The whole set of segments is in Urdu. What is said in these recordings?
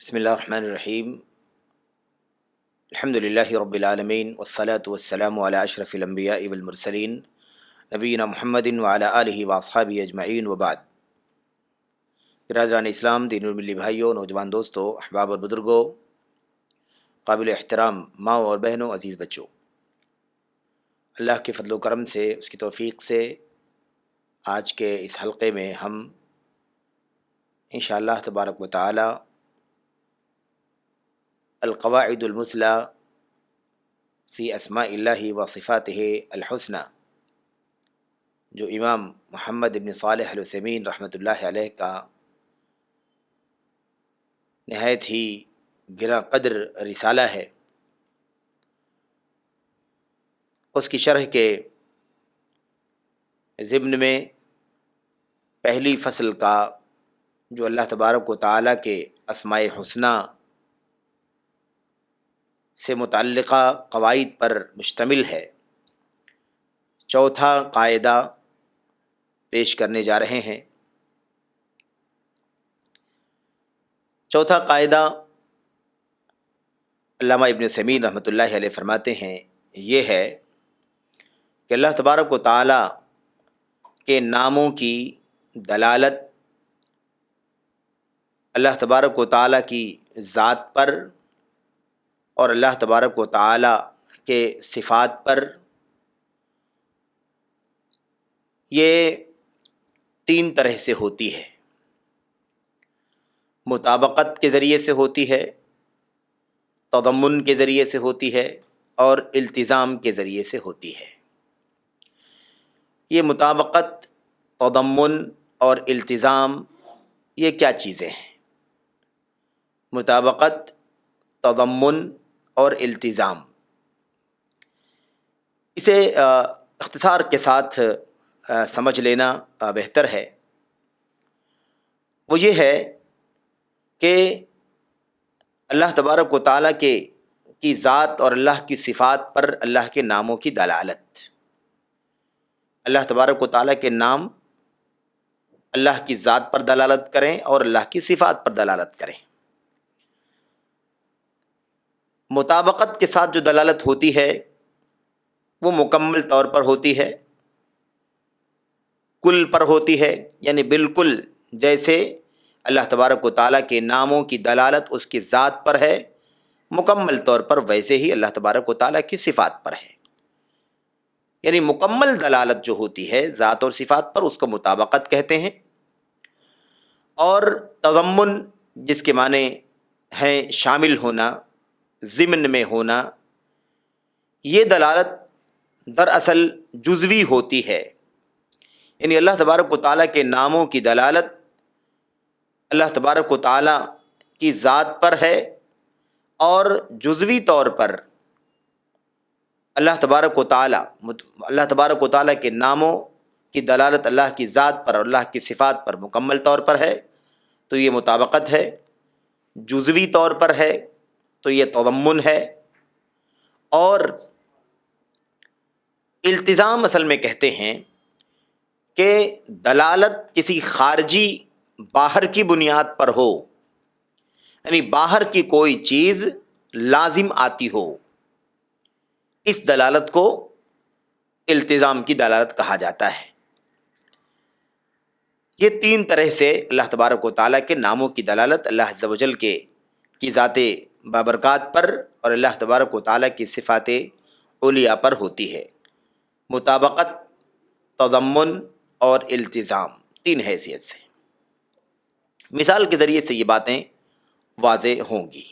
بسم اللہ الرحمن الرحیم الحمد للہ رب العالمین والصلاة والسلام علی اشرف الانبیاء والمرسلین نبینا محمد وعلی آلہ واصحابہ اجمعین وبعد۔ برادران اسلام، دین الملی بھائیوں، نوجوان دوستوں، احباب اور بزرگوں، قابل احترام ماؤں اور بہنوں، عزیز بچوں، اللہ کے فضل و کرم سے، اس کی توفیق سے آج کے اس حلقے میں ہم انشاءاللہ تبارک و تعالی القواعد المثلی فی اسماء اللہ و صفاتہ الحسنی، جو امام محمد بن صالح العثیمین رحمۃ اللہ علیہ کا نہایت ہی گراں قدر رسالہ ہے، اس کی شرح کے ضمن میں پہلی فصل کا جو اللہ تبارک و تعالیٰ کے اسماء حسنی سے متعلقہ قواعد پر مشتمل ہے، چوتھا قاعدہ پیش کرنے جا رہے ہیں۔ چوتھا قاعدہ علامہ ابن عثیمین رحمۃ اللہ علیہ فرماتے ہیں، یہ ہے کہ اللہ تبارک و تعالیٰ کے ناموں کی دلالت اللہ تبارک و تعالیٰ کی ذات پر اور اللہ تبارک و تعالیٰ کے صفات پر یہ تین طرح سے ہوتی ہے۔ مطابقت کے ذریعے سے ہوتی ہے، تضمن کے ذریعے سے ہوتی ہے، اور التزام کے ذریعے سے ہوتی ہے۔ یہ مطابقت، تضمن اور التزام یہ کیا چیزیں ہیں؟ مطابقت، تضمن اور التزام، اسے اختصار کے ساتھ سمجھ لینا بہتر ہے۔ وہ یہ ہے کہ اللہ تبارک و تعالیٰ کی ذات اور اللہ کی صفات پر اللہ کے ناموں کی دلالت، اللہ تبارک و تعالیٰ کے نام اللہ کی ذات پر دلالت کریں اور اللہ کی صفات پر دلالت کریں۔ مطابقت کے ساتھ جو دلالت ہوتی ہے وہ مکمل طور پر ہوتی ہے، کل پر ہوتی ہے، یعنی بالکل جیسے اللہ تبارک و تعالیٰ کے ناموں کی دلالت اس کی ذات پر ہے، مکمل طور پر ویسے ہی اللہ تبارک و تعالیٰ کی صفات پر ہے۔ یعنی مکمل دلالت جو ہوتی ہے ذات اور صفات پر، اس کو مطابقت کہتے ہیں۔ اور تضمن، جس کے معنی ہیں شامل ہونا، ضمن میں ہونا، یہ دلالت دراصل جزوی ہوتی ہے۔ یعنی اللہ تبارک و تعالیٰ کے ناموں کی دلالت اللہ تبارک و تعالیٰ کی ذات پر ہے، اور جزوی طور پر اللہ تبارک و تعالیٰ کے ناموں کی دلالت اللہ کی ذات پر اور اللہ کی صفات پر مکمل طور پر ہے، تو یہ مطابقت ہے۔ جزوی طور پر ہے تو یہ تضمن ہے۔ اور التزام اصل میں کہتے ہیں کہ دلالت کسی خارجی باہر کی بنیاد پر ہو، یعنی باہر کی کوئی چیز لازم آتی ہو، اس دلالت کو التزام کی دلالت کہا جاتا ہے۔ یہ تین طرح سے اللہ تبارک و تعالیٰ کے ناموں کی دلالت اللہ عز و جل کی ذات بابرکات پر اور اللہ تبارک و تعالیٰ کی صفات علیٰ پر ہوتی ہے۔ مطابقت، تضمن اور التزام، تین حیثیت سے۔ مثال کے ذریعے سے یہ باتیں واضح ہوں گی۔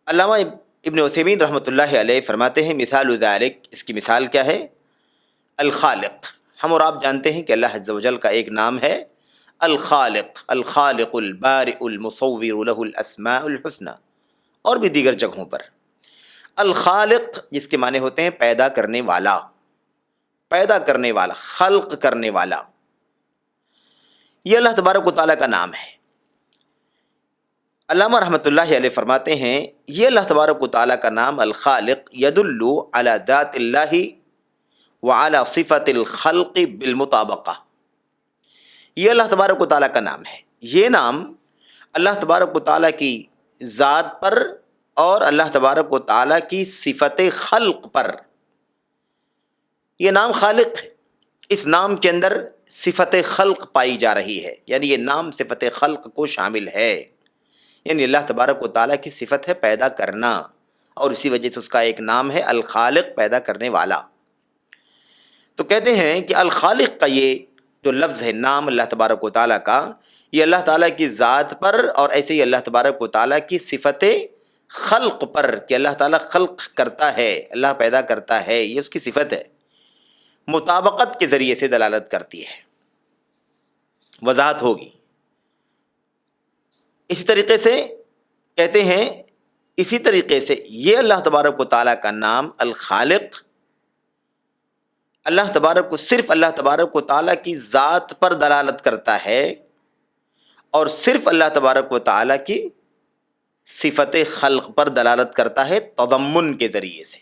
علامہ ابن عثیمین رحمۃ اللہ علیہ فرماتے ہیں، مثال ذالک، اس کی مثال کیا ہے؟ الخالق۔ ہم اور آپ جانتے ہیں کہ اللہ عز و جل کا ایک نام ہے الخالق، الخالق البارئ المصور له الاسماء الحسنى، اور بھی دیگر جگہوں پر۔ الخالق جس کے معنی ہوتے ہیں پیدا کرنے والا، پیدا کرنے والا، خلق کرنے والا، یہ اللہ تبارک و تعالیٰ کا نام ہے۔ علامہ رحمۃ اللہ علیہ فرماتے ہیں، یہ اللہ تبارک و تعالیٰ کا نام الخالق يدل على ذات اللہ وعلى صفت الخلق بالمطابقہ، یہ اللہ تبارک و تعالیٰ کا نام ہے۔ یہ نام اللہ تبارک و تعالیٰ کی ذات پر اور اللہ تبارک و تعالیٰ کی صفت خلق پر. یہ نام خالق ہے، اس نام کے اندر صفت خلق پائی جا رہی ہے، یعنی یہ نام صفت خلق کو شامل ہے، یعنی اللہ تبارک و تعالیٰ کی صفت ہے پیدا کرنا، اور اسی وجہ سے اس کا ایک نام ہے الخالق، پیدا کرنے والا. تو کہتے ہیں کہ الخالق کا یہ جو لفظ ہے، نام اللہ تبارک و تعالیٰ کا، یہ اللہ تعالیٰ کی ذات پر اور ایسے ہی اللہ تبارک و تعالیٰ کی صفت خلق پر، کہ اللہ تعالیٰ خلق کرتا ہے، اللہ پیدا کرتا ہے، یہ اس کی صفت ہے، مطابقت کے ذریعے سے دلالت کرتی ہے. وضاحت ہوگی. اسی طریقے سے کہتے ہیں، اسی طریقے سے یہ اللہ تبارک و تعالیٰ کا نام الخالق اللہ تبارک کو صرف اللہ تبارک و تعالیٰ کی ذات پر دلالت کرتا ہے، اور صرف اللہ تبارک و تعالیٰ کی صفت خلق پر دلالت کرتا ہے تضمن کے ذریعے سے،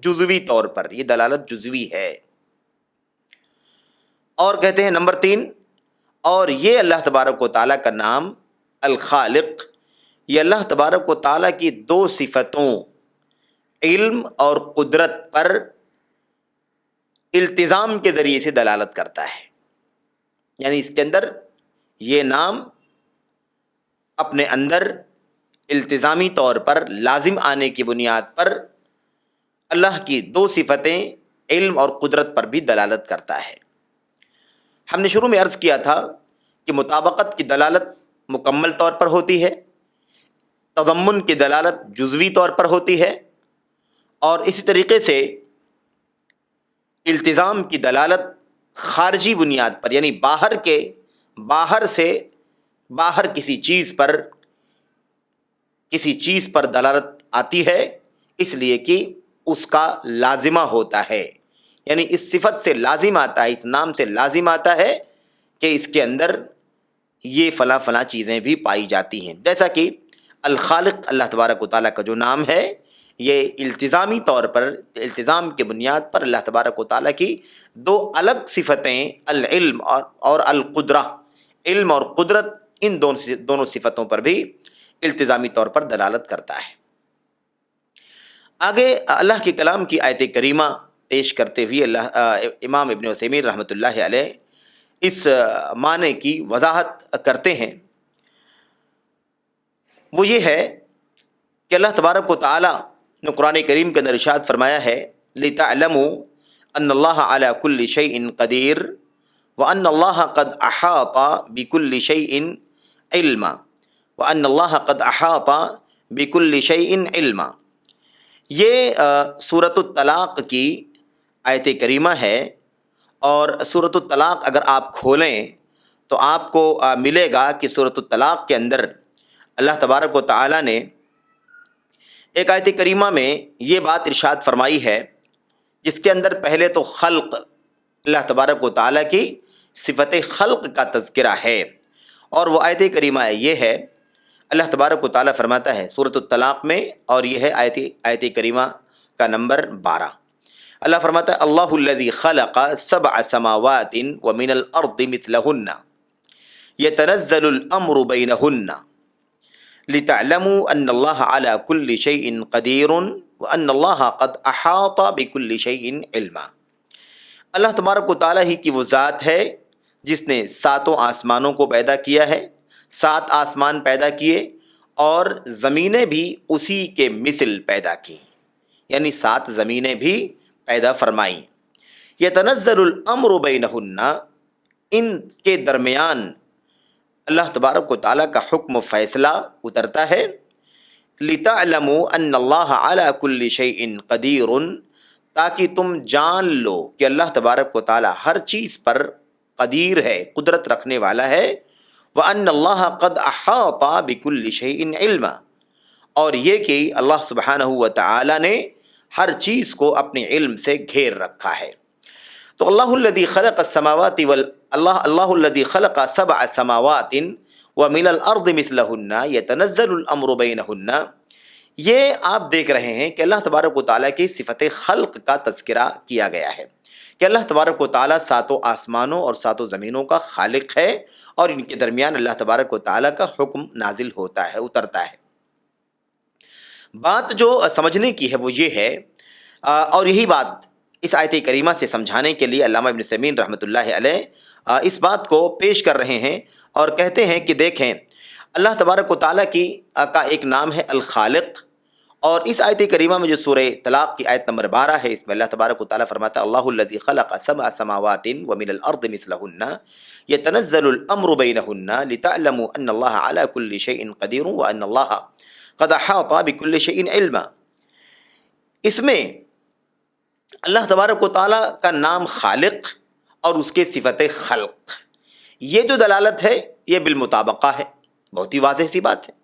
جزوی طور پر یہ دلالت جزوی ہے. اور کہتے ہیں نمبر 3، اور یہ اللہ تبارک و تعالیٰ کا نام الخالق، یہ اللہ تبارک و تعالیٰ کی 2 صفتوں علم اور قدرت پر التزام کے ذریعے سے دلالت کرتا ہے. یعنی اس کے اندر یہ نام اپنے اندر التزامی طور پر لازم آنے کی بنیاد پر اللہ کی 2 صفتیں علم اور قدرت پر بھی دلالت کرتا ہے. ہم نے شروع میں عرض کیا تھا کہ مطابقت کی دلالت مکمل طور پر ہوتی ہے، تضمن کی دلالت جزوی طور پر ہوتی ہے، اور اسی طریقے سے التزام کی دلالت خارجی بنیاد پر، یعنی باہر کسی چیز پر دلالت آتی ہے، اس لیے کہ اس کا لازمہ ہوتا ہے، یعنی اس صفت سے لازم آتا ہے، اس نام سے لازم آتا ہے کہ اس کے اندر یہ فلاں فلاں چیزیں بھی پائی جاتی ہیں. جیسا کہ الخالق اللہ تبارک و تعالیٰ کا جو نام ہے، یہ التزامی طور پر، التزام کے بنیاد پر اللہ تبارک و تعالیٰ کی 2 الگ صفتیں العلم اور القدرہ، علم اور قدرت، ان دونوں صفتوں پر بھی التزامی طور پر دلالت کرتا ہے. آگے اللہ کے کلام کی آیت کریمہ پیش کرتے ہوئے امام ابن عثیمین رحمۃ اللہ علیہ اس معنی کی وضاحت کرتے ہیں. وہ یہ ہے کہ اللہ تبارک و تعالیٰ نے قرآن کریم کے اندر ارشاد فرمایا ہے، لِتَعْلَمُوا أَنَّ اللَّهَ عَلَى كُلِّ شَيْءٍ قَدِيرٌ وَأَنَّ اللَّهَ قَدْ أَحَاطَ بِكُلِّ شَيْءٍ عِلْمًا وَأَنَّ اللَّهَ قَدْ أَحَاطَ بِكُلِّ شَيْءٍ عِلْمًا. یہ سورۃ الطلاق کی آیت کریمہ ہے، اور سورۃ الطلاق اگر آپ کھولیں تو آپ کو ملے گا کہ سورۃ الطلاق کے اندر اللہ تبارک و تعالیٰ نے ایک آیت کریمہ میں یہ بات ارشاد فرمائی ہے، جس کے اندر پہلے تو خلق، اللہ تبارک و تعالیٰ کی صفت خلق کا تذکرہ ہے. اور وہ آیت کریمہ یہ ہے، اللہ تبارک و تعالیٰ فرماتا ہے سورۃ الطلاق میں، اور یہ ہے آیت کریمہ کا نمبر 12. اللہ فرماتا ہے، اللہ الذی خلق 7 سماوات ومن الارض مثلہن یتنزل الامر بینہن لِتَعْلَمُوا أَنَّ اللَّهَ عَلَى كُلِّ شَيْءٍ قَدِيرٌ وَأَنَّ اللَّهَ قَدْ أَحَاطَ بِكُلِّ شَيْءٍ عِلْمًا. اللہ تبارک و تعالیٰ ہی کی وہ ذات ہے جس نے 7 آسمانوں کو پیدا کیا ہے، 7 آسمان پیدا کیے، اور زمینیں بھی اسی کے مثل پیدا کی، یعنی 7 زمینیں بھی پیدا فرمائیں. یتنزل الامر بینہن، ان کے درمیان اللہ تبارک و تعالیٰ کا حکم و فیصلہ اترتا ہے. لِتَعْلَمُوا أَنَّ اللَّهَ عَلَى كُلِّ شَيْءٍ قَدِيرٌ، تاکہ تم جان لو کہ اللہ تبارک و تعالیٰ ہر چیز پر قدیر ہے، قدرت رکھنے والا ہے. وَأَنَّ اللَّهَ قَدْ أَحَاطَ بِكُلِّ شَيْءٍ عِلْمًا، اور یہ کہ اللہ سبحانہ و تعالیٰ نے ہر چیز کو اپنے علم سے گھیر رکھا ہے. تو اللہ الذی خلق السماوات اللہ الذی خلق 7 سماوات ومن الارض مثلہن یتنزل الامر بینہن، یہ آپ دیکھ رہے ہیں کہ اللہ تبارک و تعالیٰ کی صفت خلق کا تذکرہ کیا گیا ہے کہ اللہ تبارک و تعالیٰ ساتوں آسمانوں اور ساتوں زمینوں کا خالق ہے، اور ان کے درمیان اللہ تبارک و تعالیٰ کا حکم نازل ہوتا ہے، اترتا ہے۔ بات جو سمجھنے کی ہے وہ یہ ہے، اور یہی بات اس آیت کریمہ سے سمجھانے کے لیے علامہ ابن عثیمین رحمۃ اللہ علیہ اس بات کو پیش کر رہے ہیں اور کہتے ہیں کہ دیکھیں، اللہ تبارک و تعالیٰ کا ایک نام ہے الخالق، اور اس آیت کریمہ میں جو سورہ طلاق کی آیت نمبر 12 ہے، اس میں اللہ تبارک و تعالیٰ فرماتا ہے اللہ الذی خلق سبع سماوات ومن الارض مثلہن یتنزل الامر بینہن لتعلموا ان اللہ علی کل شیء قدیر وان اللہ قد احاط بکل شیء علما۔ اس میں اللہ تبارک و تعالیٰ کا نام خالق اور اس کے صفت خلق، یہ جو دلالت ہے یہ بالمطابقہ ہے، بہت ہی واضح سی بات ہے،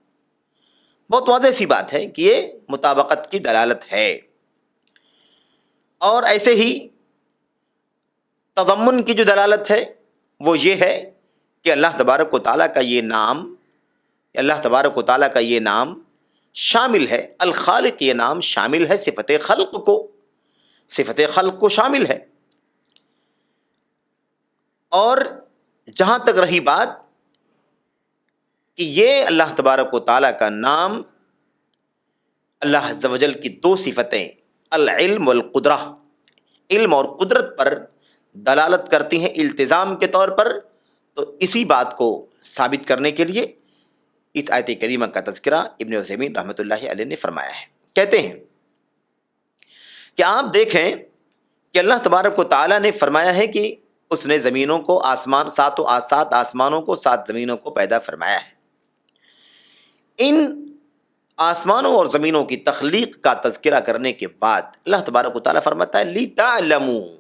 بہت واضح سی بات ہے کہ یہ مطابقت کی دلالت ہے۔ اور ایسے ہی تضمن کی جو دلالت ہے وہ یہ ہے کہ اللہ تبارک و تعالیٰ کا یہ نام، اللہ تبارک و تعالیٰ کا یہ نام شامل ہے، الخالق یہ نام شامل ہے صفت خلق کو، صفت خلق کو شامل ہے۔ اور جہاں تک رہی بات کہ یہ اللہ تبارک و تعالیٰ کا نام اللہ عز و جل کی دو صفتیں العلم والقدرہ، علم اور قدرت پر دلالت کرتی ہیں التزام کے طور پر، تو اسی بات کو ثابت کرنے کے لیے اس آیت کریمہ کا تذکرہ ابن عثیمین رحمۃ اللہ علیہ نے فرمایا ہے۔ کہتے ہیں کہ آپ دیکھیں کہ اللہ تبارک و تعالیٰ نے فرمایا ہے کہ اس نے زمینوں کو سات آسمانوں کو 7 زمینوں کو پیدا فرمایا ہے۔ ان آسمانوں اور زمینوں کی تخلیق کا تذکرہ کرنے کے بعد اللہ تبارک و تعالیٰ فرماتا ہے لِتَعْلَمُوا،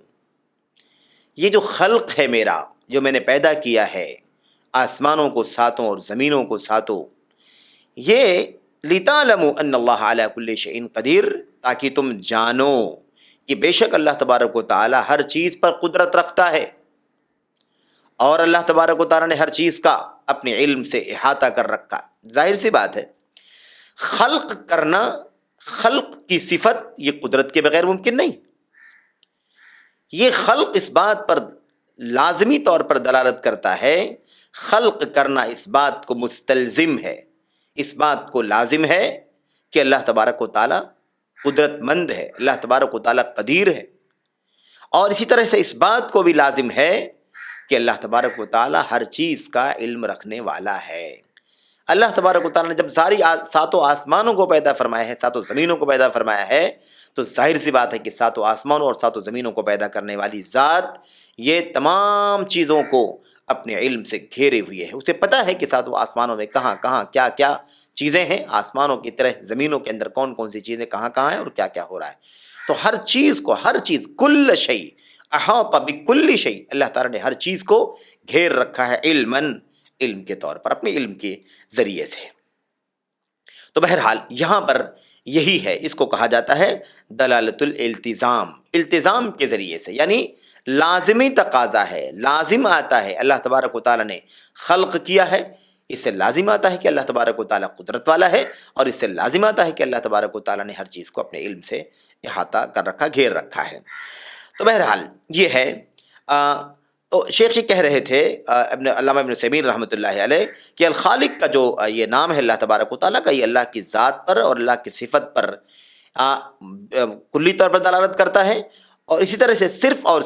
یہ جو خلق ہے میرا، جو میں نے پیدا کیا ہے آسمانوں کو 7 اور زمینوں کو 7، یہ لِتَعْلَمُوا أَنَّ اللَّهَ عَلَى كُلِّ شَيْءٍ قَدِيرٌ، تاکہ تم جانو کہ بے شک اللہ تبارک و تعالیٰ ہر چیز پر قدرت رکھتا ہے، اور اللہ تبارک و تعالیٰ نے ہر چیز کا اپنے علم سے احاطہ کر رکھا۔ ظاہر سی بات ہے، خلق کرنا، خلق کی صفت یہ قدرت کے بغیر ممکن نہیں۔ یہ خلق اس بات پر لازمی طور پر دلالت کرتا ہے، خلق کرنا اس بات کو مستلزم ہے، اس بات کو لازم ہے کہ اللہ تبارک و تعالیٰ قدرت مند ہے، اللہ تبارک و تعالیٰ قدیر ہے، اور اسی طرح سے اس بات کو بھی لازم ہے کہ اللہ تبارک و تعالیٰ ہر چیز کا علم رکھنے والا ہے۔ اللہ تبارک و تعالیٰ نے جب ساری 7 آسمانوں کو پیدا فرمایا ہے، 7 زمینوں کو پیدا فرمایا ہے، تو ظاہر سی بات ہے کہ 7 آسمانوں اور 7 زمینوں کو پیدا کرنے والی ذات یہ تمام چیزوں کو اپنے علم سے گھیرے ہوئے ہے، اسے پتہ ہے کہ 7 آسمانوں میں کہاں کہاں کیا کیا چیزیں ہیں، آسمانوں کی طرح زمینوں کے اندر کون کون سی چیزیں کہاں کہاں ہیں اور کیا کیا ہو رہا ہے۔ تو ہر چیز کو، ہر چیز، کل شیء احاط بکل شیء، اللہ تعالیٰ نے ہر چیز کو گھیر رکھا ہے علماً، علم کے طور پر، اپنے علم کے ذریعے سے۔ تو بہرحال یہاں پر یہی ہے، اس کو کہا جاتا ہے دلالت الالتزام، التزام کے ذریعے سے، یعنی لازمی تقاضا ہے، لازم آتا ہے، اللہ تبارک و تعالیٰ نے خلق کیا ہے، اس سے لازم آتا ہے کہ اللہ تبارک و تعالیٰ قدرت والا ہے، اور اس سے لازم آتا ہے کہ اللہ تبارک و تعالیٰ نے ہر چیز کو اپنے علم سے احاطہ کر رکھا، گھیر رکھا ہے۔ تو بہرحال یہ ہے۔ تو شیخ یہ کہہ رہے تھے علامہ ابن عثیمین رحمۃ اللہ علیہ کہ الخالق کا جو یہ نام ہے اللہ تبارک و تعالیٰ کا، یہ اللہ کی ذات پر اور اللہ کی صفت پر کلی طور پر دلالت کرتا ہے، اور اسی طرح سے صرف اور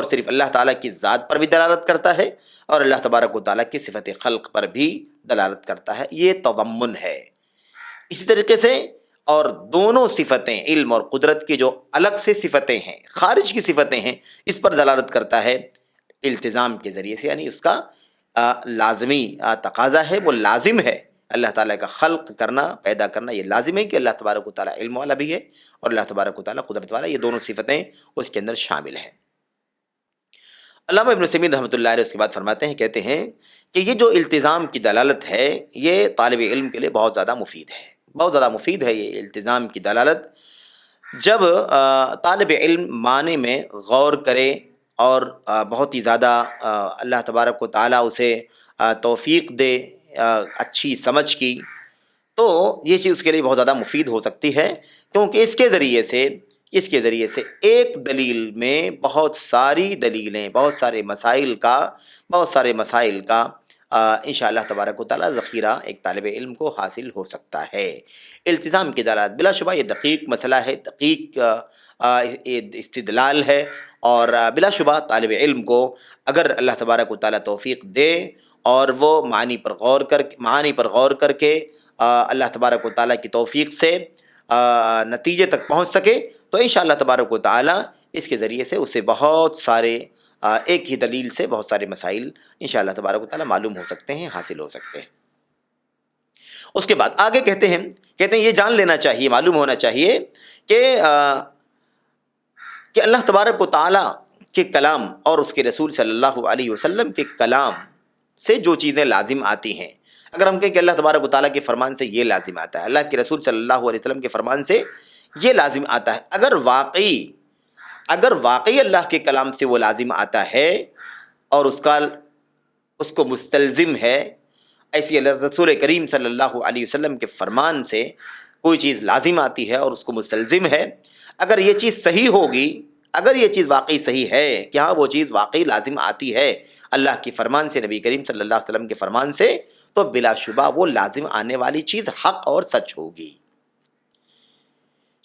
صرف اللہ تعالیٰ کی ذات پر بھی دلالت کرتا ہے، اور اللہ تبارک و تعالیٰ کی صفت خلق پر بھی دلالت کرتا ہے۔ یہ تضمن ہے۔ اسی طریقے سے اور دونوں صفتیں، علم اور قدرت کی جو الگ سے صفتیں ہیں، خارج کی صفتیں ہیں، اس پر دلالت کرتا ہے التزام کے ذریعے سے، یعنی اس کا لازمی تقاضا ہے، وہ لازم ہے۔ اللہ تعالیٰ کا خلق کرنا، پیدا کرنا، یہ لازم ہے کہ اللہ تبارک و تعالیٰ علم والا بھی ہے اور اللہ تبارک و تعالیٰ قدرت والا، یہ دونوں صفتیں اس کے اندر شامل ہیں۔ علامہ ابن عثیمین رحمۃ اللہ علیہ اس کے بعد فرماتے ہیں، کہتے ہیں کہ یہ جو التزام کی دلالت ہے، یہ طالب علم کے لیے بہت زیادہ مفید ہے، بہت زیادہ مفید ہے یہ التزام کی دلالت۔ جب طالب علم معنی میں غور کرے اور بہت ہی زیادہ اللہ تبارک و تعالیٰ اسے توفیق دے اچھی سمجھ کی، تو یہ چیز اس کے لیے بہت زیادہ مفید ہو سکتی ہے، کیونکہ اس کے ذریعے سے ایک دلیل میں بہت ساری دلیلیں، بہت سارے مسائل کا انشاءاللہ تبارک و تعالیٰ ذخیرہ ایک طالب علم کو حاصل ہو سکتا ہے۔ التزام کی دلالت، بلا شبہ یہ دقیق مسئلہ ہے، دقیق استدلال ہے، اور بلا شبہ طالب علم کو اگر اللہ تبارک و تعالیٰ توفیق دے اور وہ معانی پر غور کر کے اللہ تبارک و تعالیٰ کی توفیق سے نتیجے تک پہنچ سکے، تو انشاءاللہ تبارک و تعالیٰ اس کے ذریعے سے اسے بہت سارے ایک ہی دلیل سے بہت سارے مسائل انشاءاللہ تبارک و تعالیٰ معلوم ہو سکتے ہیں، حاصل ہو سکتے ہیں۔ اس کے بعد آگے کہتے ہیں یہ جان لینا چاہیے، معلوم ہونا چاہیے کہ اللہ تبارک و تعالیٰ کے کلام اور اس کے رسول صلی اللہ علیہ وسلم کے کلام سے جو چیزیں لازم آتی ہیں، اگر ہم کہیں کہ اللہ تبارک و تعالیٰ کے فرمان سے یہ لازم آتا ہے، اللہ کے رسول صلی اللہ علیہ وسلم کے فرمان سے یہ لازم آتا ہے، اگر واقعی اللہ کے کلام سے وہ لازم آتا ہے اور اس کو مستلزم ہے، ایسی اللہ رسول کریم صلی اللہ علیہ وسلم کے فرمان سے کوئی چیز لازم آتی ہے اور اس کو مستلزم ہے، اگر یہ چیز صحیح ہوگی، اگر یہ چیز واقعی صحیح ہے کہ ہاں وہ چیز واقعی لازم آتی ہے اللہ کے فرمان سے، نبی کریم صلی اللہ علیہ وسلم کے فرمان سے، تو بلا شبہ وہ لازم آنے والی چیز حق اور سچ ہوگی،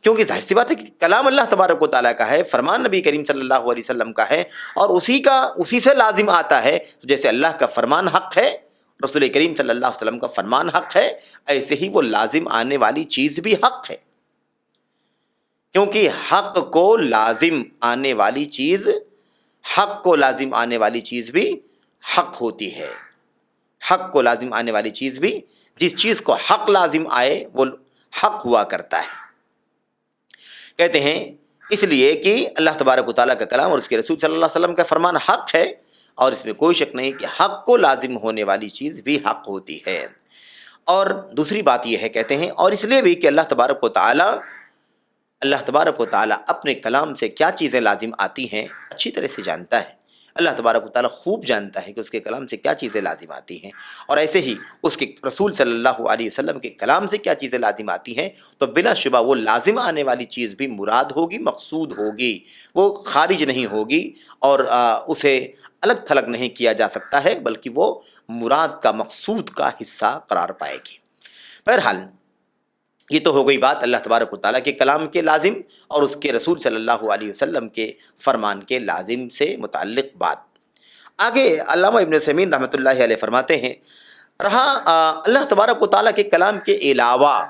کیونکہ ظاہر سی بات ہے کہ کلام اللہ تبارک و تعالیٰ کا ہے، فرمان نبی کریم صلی اللہ علیہ وسلم کا ہے، اور اسی سے لازم آتا ہے، جیسے اللہ کا فرمان حق ہے، رسول کریم صلی اللہ علیہ وسلم کا فرمان حق ہے، ایسے ہی وہ لازم آنے والی چیز بھی حق ہے، کیونکہ حق کو لازم آنے والی چیز بھی حق ہوتی ہے، حق کو لازم آنے والی چیز بھی، جس چیز کو حق لازم آئے وہ حق ہوا کرتا ہے۔ کہتے ہیں اس لیے کہ اللہ تبارک و تعالیٰ کا کلام اور اس کے رسول صلی اللہ علیہ وسلم کا فرمان حق ہے، اور اس میں کوئی شک نہیں کہ حق کو لازم ہونے والی چیز بھی حق ہوتی ہے۔ اور دوسری بات یہ ہے، کہتے ہیں اور اس لیے بھی کہ اللہ تبارک و تعالیٰ اپنے کلام سے کیا چیزیں لازم آتی ہیں اچھی طرح سے جانتا ہے، اللہ تبارک و تعالیٰ خوب جانتا ہے کہ اس کے کلام سے کیا چیزیں لازم آتی ہیں، اور ایسے ہی اس کے رسول صلی اللہ علیہ وسلم کے کلام سے کیا چیزیں لازم آتی ہیں، تو بلا شبہ وہ لازم آنے والی چیز بھی مراد ہوگی، مقصود ہوگی، وہ خارج نہیں ہوگی، اور اسے الگ تھلگ نہیں کیا جا سکتا ہے، بلکہ وہ مراد کا، مقصود کا حصہ قرار پائے گی۔ بہرحال یہ تو ہو گئی بات اللہ تبارک و تعالیٰ کے کلام کے لازم اور اس کے رسول صلی اللہ علیہ وسلم کے فرمان کے لازم سے متعلق بات۔ آگے علامہ ابن عثیمین رحمۃ اللہ علیہ فرماتے ہیں، رہا اللہ تبارک و تعالیٰ کے کلام کے علاوہ،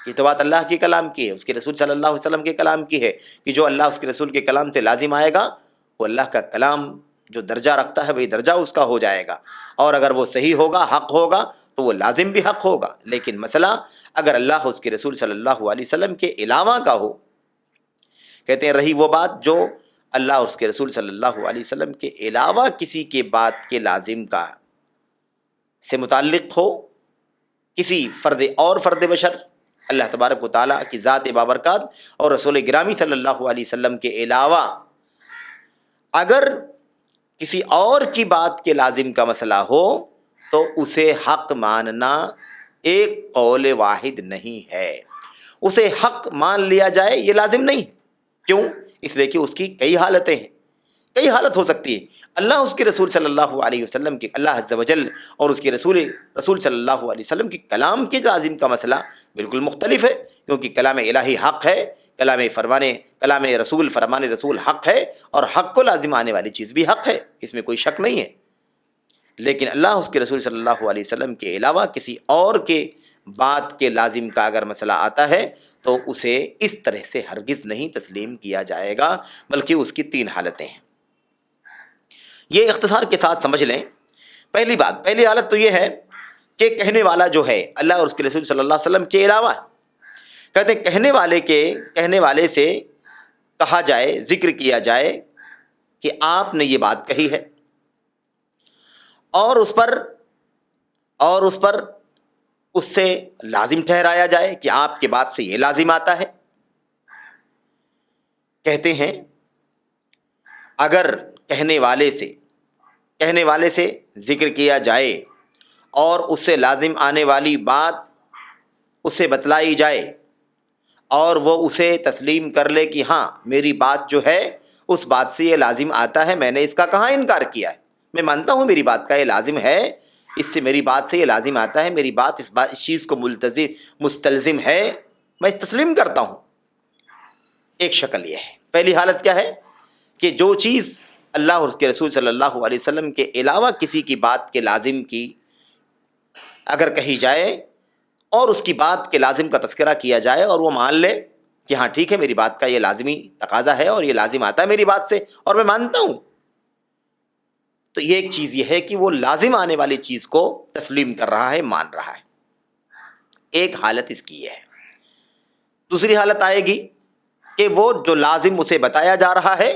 یہ تو بات اللہ کے کلام کی ہے، اس کے رسول صلی اللہ علیہ وسلم کے کلام کی ہے کہ جو اللہ اس کے رسول کے کلام سے لازم آئے گا وہ اللہ کا کلام جو درجہ رکھتا ہے وہی درجہ اس کا ہو جائے گا، اور اگر وہ صحیح ہوگا، حق ہوگا، تو وہ لازم بھی حق ہوگا۔ لیکن مسئلہ اگر اللہ اس کے رسول صلی اللہ علیہ وسلم کے علاوہ کا ہو، کہتے ہیں رہی وہ بات جو اللہ اور اس کے رسول صلی اللہ علیہ وسلم کے علاوہ کسی کے بات کے لازم کا سے متعلق ہو، کسی فرد بشر، اللہ تبارک و تعالیٰ کی ذات بابرکات اور رسول گرامی صلی اللہ علیہ وسلم کے علاوہ اگر کسی اور کی بات کے لازم کا مسئلہ ہو تو اسے حق ماننا ایک قول واحد نہیں ہے، اسے حق مان لیا جائے یہ لازم نہیں۔ کیوں؟ اس لیے کہ اس کی کئی حالتیں ہیں، کئی حالت ہو سکتی ہے۔ اللہ اس کے رسول صلی اللہ علیہ وسلم کے، اللہ عز و جل اور اس کے رسول صلی اللہ علیہ وسلم کے کلام کے لازم کا مسئلہ بالکل مختلف ہے، کیونکہ کلام الہی حق ہے، کلام رسول فرمان رسول حق ہے، اور حق کو لازم آنے والی چیز بھی حق ہے، اس میں کوئی شک نہیں ہے۔ لیکن اللہ اس کے رسول صلی اللہ علیہ وسلم کے علاوہ کسی اور کے بات کے لازم کا اگر مسئلہ آتا ہے تو اسے اس طرح سے ہرگز نہیں تسلیم کیا جائے گا، بلکہ اس کی تین حالتیں ہیں۔ یہ اختصار کے ساتھ سمجھ لیں۔ پہلی حالت تو یہ ہے کہ کہنے والا جو ہے اللہ اور اس کے رسول صلی اللہ علیہ وسلم کے علاوہ، کہتے ہیں کہنے والے سے کہا جائے، ذکر کیا جائے کہ آپ نے یہ بات کہی ہے، اور اس پر اس سے لازم ٹھہرایا جائے کہ آپ کے بات سے یہ لازم آتا ہے۔ کہتے ہیں اگر کہنے والے سے ذکر کیا جائے اور اس سے لازم آنے والی بات اسے بتلائی جائے اور وہ اسے تسلیم کر لے کہ ہاں میری بات جو ہے اس بات سے یہ لازم آتا ہے، میں نے اس کا کہاں انکار کیا ہے، میں مانتا ہوں میری بات کا یہ لازم ہے، اس سے میری بات سے یہ لازم آتا ہے، میری بات اس چیز کو مستلزم ہے، میں تسلیم کرتا ہوں۔ ایک شکل یہ ہے۔ پہلی حالت کیا ہے کہ جو چیز اللہ اور اس کے رسول صلی اللہ علیہ وسلم کے علاوہ کسی کی بات کے لازم کی اگر کہی جائے اور اس کی بات کے لازم کا تذکرہ کیا جائے اور وہ مان لے کہ ہاں ٹھیک ہے میری بات کا یہ لازمی تقاضا ہے اور یہ لازم آتا ہے میری بات سے اور میں مانتا ہوں، تو یہ ایک چیز یہ ہے کہ وہ لازم آنے والی چیز کو تسلیم کر رہا ہے، مان رہا ہے۔ ایک حالت اس کی یہ ہے۔ دوسری حالت آئے گی کہ وہ جو لازم اسے بتایا جا رہا ہے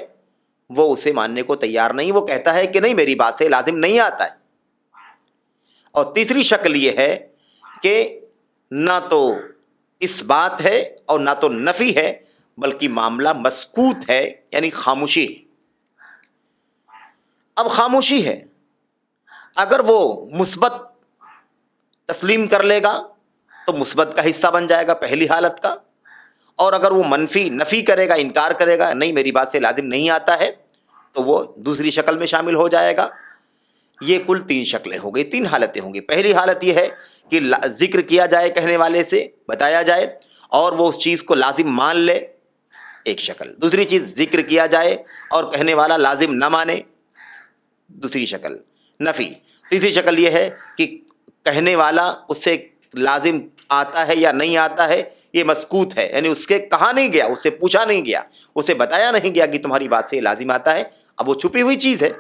وہ اسے ماننے کو تیار نہیں، وہ کہتا ہے کہ نہیں میری بات سے لازم نہیں آتا ہے۔ اور تیسری شکل یہ ہے کہ نہ تو اس بات ہے اور نہ تو نفی ہے بلکہ معاملہ مسکوت ہے، یعنی خاموشی ہے۔ اب خاموشی ہے، اگر وہ مثبت تسلیم کر لے گا تو مثبت کا حصہ بن جائے گا پہلی حالت کا، اور اگر وہ منفی نفی کرے گا، انکار کرے گا، نہیں میری بات سے لازم نہیں آتا ہے، تو وہ دوسری شکل میں شامل ہو جائے گا۔ یہ کل 3 شکلیں ہو گئی، 3 حالتیں ہوں گی۔ پہلی حالت یہ ہے کہ ذکر کیا جائے، کہنے والے سے بتایا جائے اور وہ اس چیز کو لازم مان لے، ایک شکل۔ دوسری چیز ذکر کیا جائے اور کہنے والا لازم نہ مانے، دوسری شکل نفی۔ تیسری شکل یہ ہے کہ کہنے والا اس سے لازم آتا ہے یا نہیں آتا ہے یہ مسکوت ہے، یعنی اس کے کہا نہیں گیا، اس سے پوچھا نہیں گیا، اسے بتایا نہیں گیا کہ تمہاری بات سے یہ لازم آتا ہے۔ اب وہ چھپی ہوئی چیز ہے،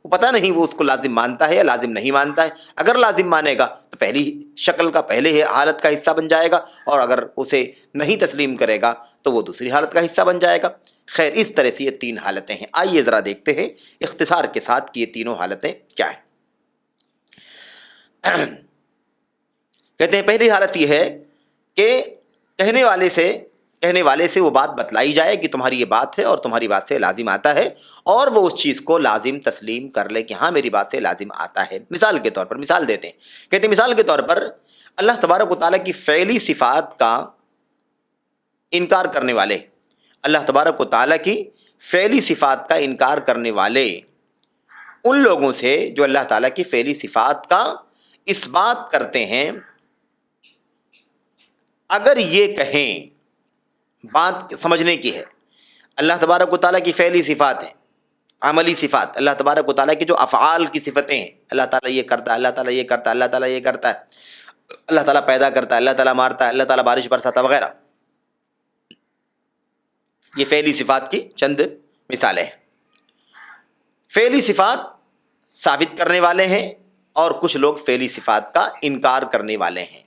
وہ پتہ نہیں وہ اس کو لازم مانتا ہے یا لازم نہیں مانتا ہے۔ اگر لازم مانے گا تو پہلی شکل کا پہلے حالت کا حصہ بن جائے گا، اور اگر اسے نہیں تسلیم کرے گا تو وہ دوسری حالت کا حصہ بن جائے گا۔ خیر، اس طرح سے یہ 3 حالتیں ہیں۔ آئیے ذرا دیکھتے ہیں اختصار کے ساتھ کہ یہ تینوں حالتیں کیا ہیں۔ کہتے ہیں پہلی حالت یہ ہے کہ کہنے والے سے وہ بات بتلائی جائے کہ تمہاری یہ بات ہے اور تمہاری بات سے لازم آتا ہے، اور وہ اس چیز کو لازم تسلیم کر لے کہ ہاں میری بات سے لازم آتا ہے۔ مثال کے طور پر مثال دیتے ہیں، کہتے ہیں مثال کے طور پر اللہ تبارک و تعالیٰ کی فعلی صفات کا انکار کرنے والے، اللہ تبارک و تعالیٰ کی فعلی صفات کا انکار کرنے والے ان لوگوں سے جو اللہ تعالیٰ کی فعلی صفات کا اس بات کرتے ہیں، اگر یہ کہیں، بات سمجھنے کی ہے، اللہ تبارک و تعالیٰ کی فعلی صفات ہیں، عملی صفات، اللہ تبارک و تعالیٰ کی جو افعال کی صفتیں ہیں، اللہ تعالیٰ یہ کرتا ہے، اللہ تعالیٰ یہ کرتا ہے، اللہ تعالیٰ یہ کرتا ہے، اللہ تعالیٰ پیدا کرتا ہے، اللہ تعالیٰ مارتا ہے، اللہ تعالیٰ بارش برساتا ہے وغیرہ، یہ فعلی صفات کی چند مثالیں ہیں۔ فعلی صفات ثابت کرنے والے ہیں اور کچھ لوگ فعلی صفات کا انکار کرنے والے ہیں۔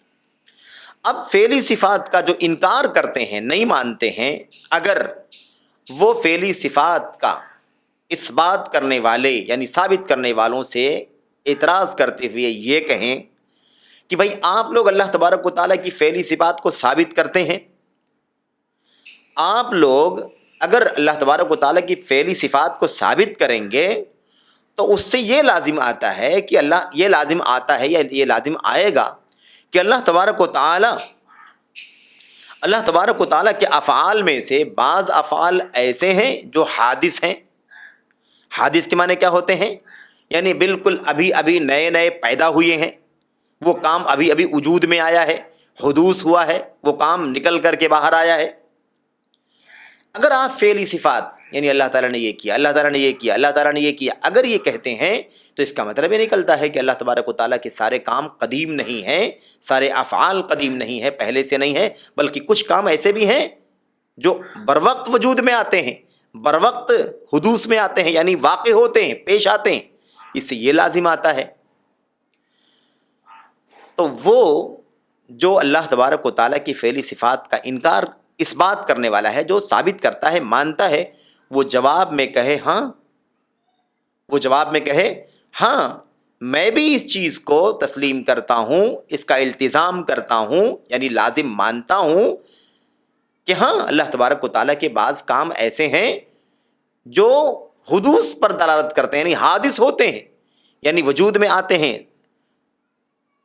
اب فعلی صفات کا جو انکار کرتے ہیں، نہیں مانتے ہیں، اگر وہ فعلی صفات کا اس بات کرنے والے یعنی ثابت کرنے والوں سے اعتراض کرتے ہوئے یہ کہیں کہ بھائی آپ لوگ اللہ تبارک و تعالیٰ کی فعلی صفات کو ثابت کرتے ہیں، آپ لوگ اگر اللہ تبارک و تعالیٰ کی فعلی صفات کو ثابت کریں گے تو اس سے یہ لازم آتا ہے کہ یہ لازم آتا ہے یا یہ لازم آئے گا کہ اللہ تبارک و تعالیٰ کے افعال میں سے بعض افعال ایسے ہیں جو حادث ہیں۔ حادث کے معنی کیا ہوتے ہیں؟ یعنی بالکل ابھی ابھی نئے نئے پیدا ہوئے ہیں، وہ کام ابھی ابھی وجود میں آیا ہے، حدوث ہوا ہے، وہ کام نکل کر کے باہر آیا ہے۔ اگر آپ فعلی صفات یعنی اللہ تعالیٰ نے یہ کیا، اللہ تعالیٰ نے یہ کیا، اللہ تعالیٰ نے یہ کیا، اگر یہ کہتے ہیں تو اس کا مطلب یہ نکلتا ہے کہ اللہ تبارک و تعالیٰ کے سارے کام قدیم نہیں ہیں، سارے افعال قدیم نہیں ہیں، پہلے سے نہیں ہیں، بلکہ کچھ کام ایسے بھی ہیں جو بروقت وجود میں آتے ہیں، بروقت حدوث میں آتے ہیں، یعنی واقع ہوتے ہیں، پیش آتے ہیں، اس سے یہ لازم آتا ہے۔ تو وہ جو اللہ تبارک و تعالیٰ کی فعلی صفات کا انکار اس بات کرنے والا ہے، جو ثابت کرتا ہے، مانتا ہے، وہ جواب میں کہے ہاں میں بھی اس چیز کو تسلیم کرتا ہوں، اس کا التزام کرتا ہوں، یعنی لازم مانتا ہوں کہ ہاں اللہ تبارک و تعالیٰ کے بعض کام ایسے ہیں جو حدوث پر دلالت کرتے ہیں، یعنی حادث ہوتے ہیں، یعنی وجود میں آتے ہیں،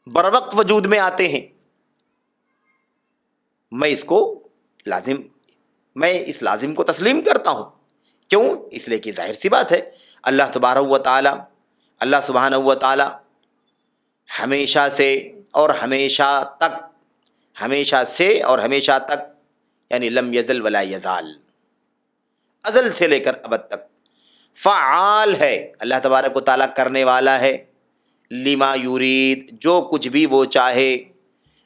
بروقت وجود میں آتے ہیں۔ میں اس کو میں اس لازم کو تسلیم کرتا ہوں. کیوں؟ اس لیے کہ ظاہر سی بات ہے اللہ تبارک و تعالی، اللہ سبحانہ و تعالی ہمیشہ سے اور ہمیشہ تک، ہمیشہ سے اور ہمیشہ تک یعنی لم یزل ولا یزال، ازل سے لے کر ابد تک فعال ہے. اللہ تبارک و تعالیٰ کرنے والا ہے، لما یرید، جو کچھ بھی وہ چاہے.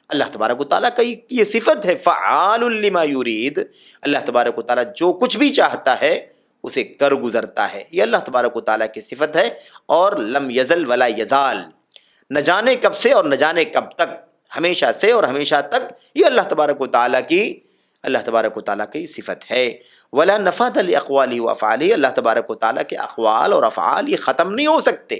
اللہ تبارک و تعالیٰ کی یہ صفت ہے، فعال لما یرید. اللہ تبارک و تعالیٰ جو کچھ بھی چاہتا ہے اسے کر گزرتا ہے. یہ اللہ تبارک و تعالیٰ کی صفت ہے. اور لم یزل ولا یزال، نہ جانے کب سے اور نہ جانے کب تک، ہمیشہ سے اور ہمیشہ تک، یہ اللہ تبارک و تعالیٰ کی صفت ہے. ولا نفاد لاقوالہ و افعالہ، اللہ تبارک و تعالیٰ کے اقوال اور افعال یہ ختم نہیں ہو سکتے،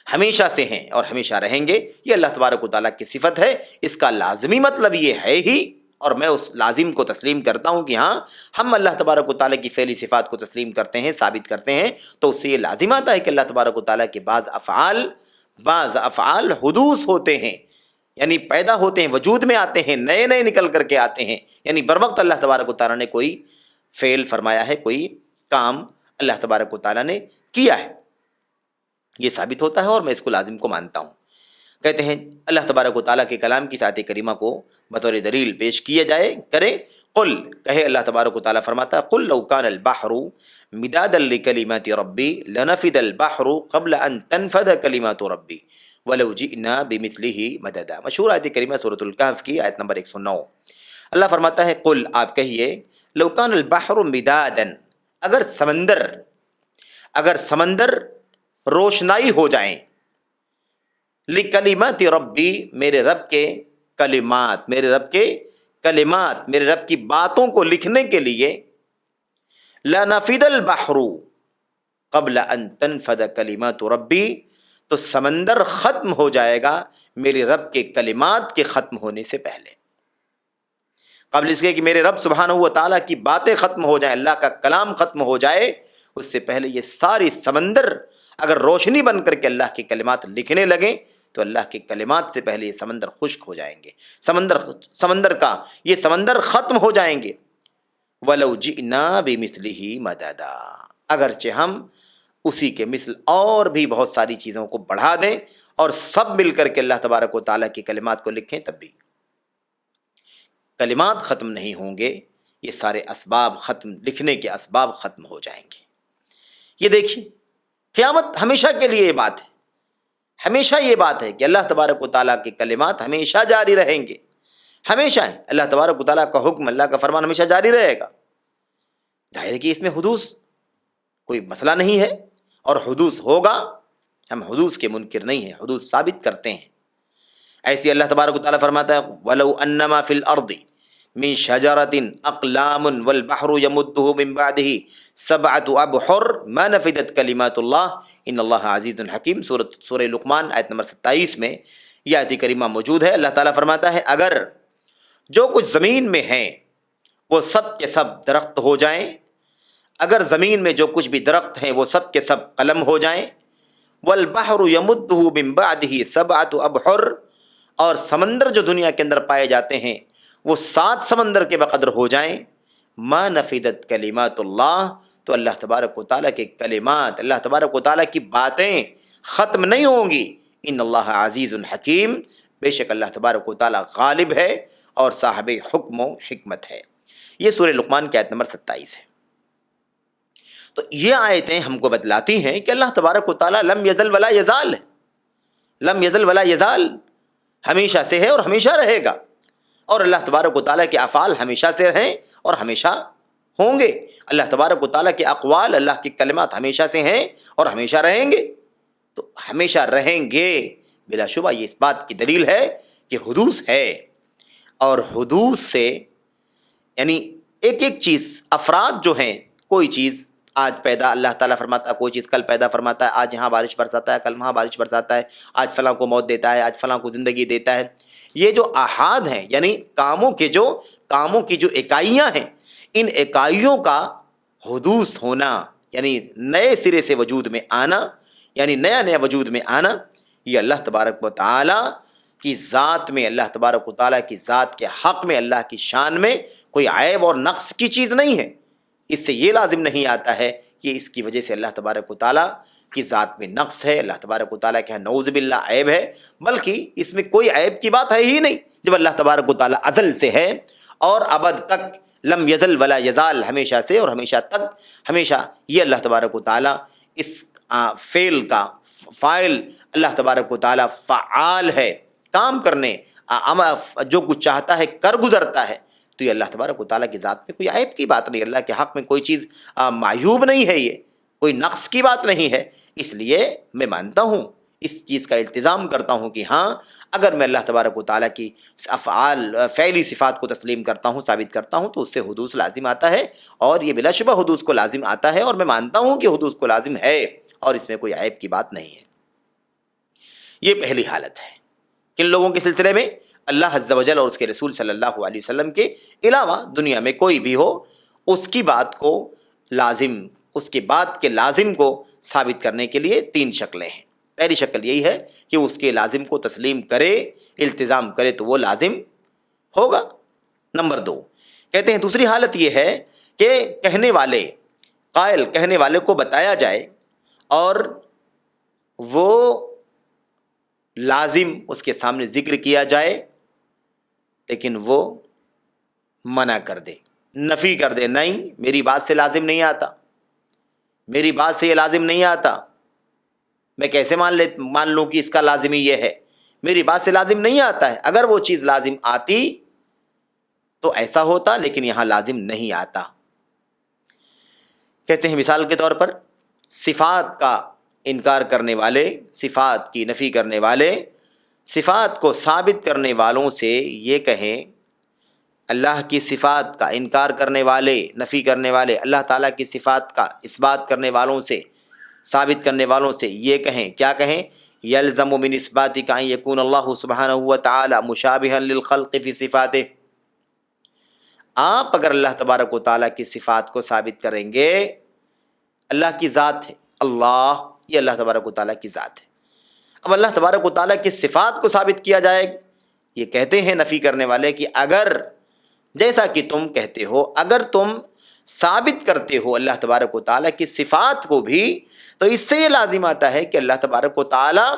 ہمیشہ سے ہیں اور ہمیشہ رہیں گے. یہ اللہ تبارک و تعالیٰ کی صفت ہے. اس کا لازمی مطلب یہ ہے ہی، اور میں اس لازم کو تسلیم کرتا ہوں کہ ہاں ہم اللہ تبارک و تعالیٰ کی فعلی صفات کو تسلیم کرتے ہیں، ثابت کرتے ہیں، تو اس سے یہ لازم آتا ہے کہ اللہ تبارک و تعالیٰ کے بعض افعال حدوث ہوتے ہیں، یعنی پیدا ہوتے ہیں، وجود میں آتے ہیں، نئے نئے نکل کر کے آتے ہیں. یعنی بر وقت اللہ تبارک و تعالیٰ نے کوئی فعل فرمایا ہے، کوئی کام اللہ تبارک و تعالیٰ نے کیا ہے، یہ ثابت ہوتا ہے اور میں اس کو لازم کو مانتا ہوں. کہتے ہیں اللہ تبارک و تعالیٰ کے کلام کی آیت کریمہ کو بطور دلیل پیش کیا جائے کرے. قل، کہے اللہ تبارک و تعالیٰ فرماتا ہے، قل لو کان البحر مدادا لکلمات ربی لنفد البحر قبل ان تنفد کلمات ربی ولو جئنا بمثلہ مددا. مشہور آیت کریمہ سورۃ الکہف کی آیت نمبر 109. اللہ فرماتا ہے قل، آپ کہیے، لو کان البحر مدادا، اگر سمندر روشنائی ہو جائیں، لکلمات ربی، میرے رب کے کلمات، میرے رب کی باتوں کو لکھنے کے لیے، لنفد البحر قبل ان تنفد کلمات ربی، تو سمندر ختم ہو جائے گا میرے رب کے کلمات کے ختم ہونے سے پہلے. قبل اس کے کہ میرے رب سبحانہ و تعالیٰ کی باتیں ختم ہو جائیں، اللہ کا کلام ختم ہو جائے، اس سے پہلے یہ ساری سمندر اگر روشنی بن کر کے اللہ کے کلمات لکھنے لگیں تو اللہ کے کلمات سے پہلے یہ سمندر خشک ہو جائیں گے، یہ سمندر ختم ہو جائیں گے. وَلَوْ جِئْنَا بِمِثْلِهِ مَدَدًا، اگرچہ ہم اسی کے مثل اور بھی بہت ساری چیزوں کو بڑھا دیں اور سب مل کر کے اللہ تبارک و تعالیٰ کی کلمات کو لکھیں، تب بھی کلمات ختم نہیں ہوں گے. یہ سارے اسباب لکھنے کے اسباب ختم ہو جائیں گے. یہ دیکھیے، قیامت ہمیشہ کے لیے یہ بات ہے، ہمیشہ یہ بات ہے کہ اللہ تبارک و تعالیٰ کے کلمات ہمیشہ جاری رہیں گے، ہمیشہ ہے. اللہ تبارک و تعالیٰ کا حکم، اللہ کا فرمان ہمیشہ جاری رہے گا. ظاہر ہے کہ اس میں حدوث کوئی مسئلہ نہیں ہے، اور حدوث ہوگا، ہم حدوث کے منکر نہیں ہیں، حدوث ثابت کرتے ہیں. ایسی اللہ تبارک و تعالیٰ فرماتا ہے، وَلَوْ أَنَّمَا فِي الْأَرْضِ مِن شَجَرَةٍ أَقْلَامٌ وَالْبَحْرُ يَمُدُّهُ مِن بَعْدِهِ سَبْعَةُ أَبْحُرٍ مَا نَفِدَتْ كَلِمَاتُ اللَّهِ إِنَّ اللَّهَ عَزِيزٌ حَكِيمٌ. سورہ لقمان آیت نمبر 27 میں یہ آیت کریمہ موجود ہے. اللہ تعالیٰ فرماتا ہے، اگر جو کچھ زمین میں ہیں وہ سب کے سب درخت ہو جائیں، اگر زمین میں جو کچھ بھی درخت ہیں وہ سب کے سب قلم ہو جائیں، وَالْبَحْرُ يَمُدُّهُ مِن بَعْدِهِ سَبْعَةُ أَبْحُرٍ، اور سمندر جو دنیا کے اندر پائے جاتے ہیں وہ 7 سمندر کے بقدر ہو جائیں، ما نفدت کلمات اللہ، تو اللہ تبارک و تعالیٰ کے کلمات، اللہ تبارک و تعالیٰ کی باتیں ختم نہیں ہوں گی. ان اللہ عزیز حکیم، بے شک اللہ تبارک و تعالیٰ غالب ہے اور صاحب حکم و حکمت ہے. یہ سورہ لقمان کی آیت نمبر 27 ہے. تو یہ آیتیں ہم کو بتلاتی ہیں کہ اللہ تبارک و تعالیٰ لم یزل ولا یزال ہے، لم یزل ولا یزال، ہمیشہ سے ہے اور ہمیشہ رہے گا. اور اللہ تبارک و تعالیٰ کے افعال ہمیشہ سے رہیں اور ہمیشہ ہوں گے. اللہ تبارک و تعالیٰ کے اقوال، اللہ کے کلمات ہمیشہ سے ہیں اور ہمیشہ رہیں گے. تو ہمیشہ رہیں گے، بلا شبہ یہ اس بات کی دلیل ہے کہ حدوث ہے. اور حدوث سے یعنی ایک ایک چیز، افراد جو ہیں، کوئی چیز آج پیدا اللہ تعالیٰ فرماتا ہے، کوئی چیز کل پیدا فرماتا ہے، آج یہاں بارش برساتا ہے، کل وہاں بارش برساتا ہے، آج فلاں کو موت دیتا ہے، آج فلاں کو زندگی دیتا ہے. یہ جو احاد ہیں، یعنی کاموں کی جو اکائیاں ہیں، ان اکائیوں کا حدوث ہونا، یعنی نئے سرے سے وجود میں آنا، یعنی نیا وجود میں آنا، یہ اللہ تبارک و تعالیٰ کی ذات میں، اللہ تبارک و تعالیٰ کی ذات کے حق میں، اللہ کی شان میں کوئی عیب اور نقص کی چیز نہیں ہے۔ اس سے یہ لازم نہیں آتا ہے کہ اس کی وجہ سے اللہ تبارک و تعالیٰ کی ذات میں نقص ہے، اللہ تبارک و تعالیٰ کے یہاں نعوذ باللہ عیب ہے، بلکہ اس میں کوئی عیب کی بات ہے ہی نہیں جب اللہ تبارک و تعالیٰ ازل سے ہے اور ابد تک، لم یزل ولا یزال، ہمیشہ سے اور ہمیشہ تک، ہمیشہ یہ اللہ تبارک و تعالیٰ اس فعل کا فاعل، اللہ تبارک و تعالیٰ فعال ہے، کام کرنے، جو کچھ چاہتا ہے کر گزرتا ہے۔ تو یہ اللہ تبارک و تعالیٰ کی ذات میں کوئی عیب کی بات نہیں، اللہ کے حق میں کوئی چیز معیوب نہیں ہے، یہ کوئی نقص کی بات نہیں ہے۔ اس لیے میں مانتا ہوں، اس چیز کا التزام کرتا ہوں کہ ہاں، اگر میں اللہ تبارک و تعالیٰ کی افعال، فعلی صفات کو تسلیم کرتا ہوں، ثابت کرتا ہوں، تو اس سے حدوث لازم آتا ہے، اور یہ بلا شبہ حدوث کو لازم آتا ہے، اور میں مانتا ہوں کہ حدوث کو لازم ہے، اور اس میں کوئی عیب کی بات نہیں ہے۔ یہ پہلی حالت ہے۔ کن لوگوں کے سلسلے میں؟ اللہ عز و جل اور اس کے رسول صلی اللہ علیہ وسلم کے علاوہ دنیا میں کوئی بھی ہو، اس کی بات کو لازم، اس کی بات کے لازم کو ثابت کرنے کے لیے تین شکلیں ہیں۔ پہلی شکل یہی ہے کہ اس کے لازم کو تسلیم کرے، التزام کرے تو وہ لازم ہوگا۔ نمبر دو، کہتے ہیں دوسری حالت یہ ہے کہ کہنے والے، قائل کہنے والے کو بتایا جائے اور وہ لازم اس کے سامنے ذکر کیا جائے، لیکن وہ منع کر دے، نفی کر دے، نہیں میری بات سے لازم نہیں آتا، میری بات سے یہ لازم نہیں آتا، میں کیسے مان لوں کہ اس کا لازمی یہ ہے، میری بات سے لازم نہیں آتا ہے۔ اگر وہ چیز لازم آتی تو ایسا ہوتا، لیکن یہاں لازم نہیں آتا۔ کہتے ہیں مثال کے طور پر صفات کا انکار کرنے والے، صفات کی نفی کرنے والے، صفات کو ثابت کرنے والوں سے یہ کہیں، اللہ کی صفات کا انکار کرنے والے، نفی کرنے والے، اللہ تعالیٰ کی صفات کا اثبات کرنے والوں سے، ثابت کرنے والوں سے یہ کہیں، کیا کہیں؟ یلزم من اثباتک ان یکون اللہ سبحانہ وتعالی مشابہا للخلق فی صفاتہ۔ آپ اگر اللہ تبارک و تعالیٰ کی صفات کو ثابت کریں گے، اللہ کی ذات ہے، اللہ، یہ اللہ تبارک و تعالیٰ کی ذات ہے، اب اللہ تبارک و تعالیٰ کی صفات کو ثابت کیا جائے، یہ کہتے ہیں نفی کرنے والے کہ اگر جیسا کہ تم کہتے ہو، اگر تم ثابت کرتے ہو اللہ تبارک و تعالیٰ کی صفات کو بھی، تو اس سے یہ لازم آتا ہے کہ اللہ تبارک و تعالیٰ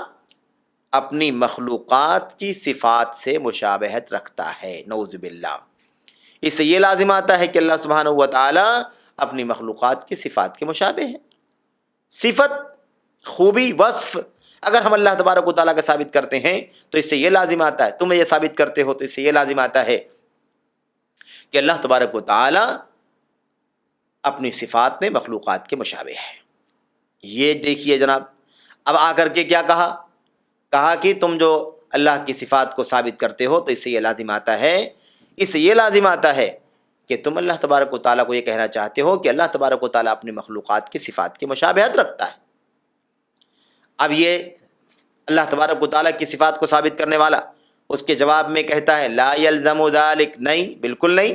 اپنی مخلوقات کی صفات سے مشابہت رکھتا ہے، نعوذ باللہ۔ اس سے یہ لازم آتا ہے کہ اللہ سبحانہ و تعالیٰ اپنی مخلوقات کی صفات کے مشابہ ہے۔ صفت، خوبی، وصف اگر ہم اللہ تبارک و تعالیٰ کا ثابت کرتے ہیں تو اس سے یہ لازم آتا ہے، تم یہ ثابت کرتے ہو تو اس سے یہ لازم آتا ہے کہ اللہ تبارک و تعالیٰ اپنی صفات میں مخلوقات کے مشابہ ہے۔ یہ دیکھیے جناب، اب آ کر کے کیا کہا کہ تم جو اللہ کی صفات کو ثابت کرتے ہو تو اس سے یہ لازم آتا ہے، اس سے یہ لازم آتا ہے کہ تم اللہ تبارک و تعالیٰ کو یہ کہنا چاہتے ہو کہ اللہ تبارک و تعالیٰ اپنی مخلوقات کی صفات کی مشابہت رکھتا ہے۔ اب یہ اللہ تبارک و تعالیٰ کی صفات کو ثابت کرنے والا اس کے جواب میں کہتا ہے لا یلزم ذالک، نہیں بالکل نہیں،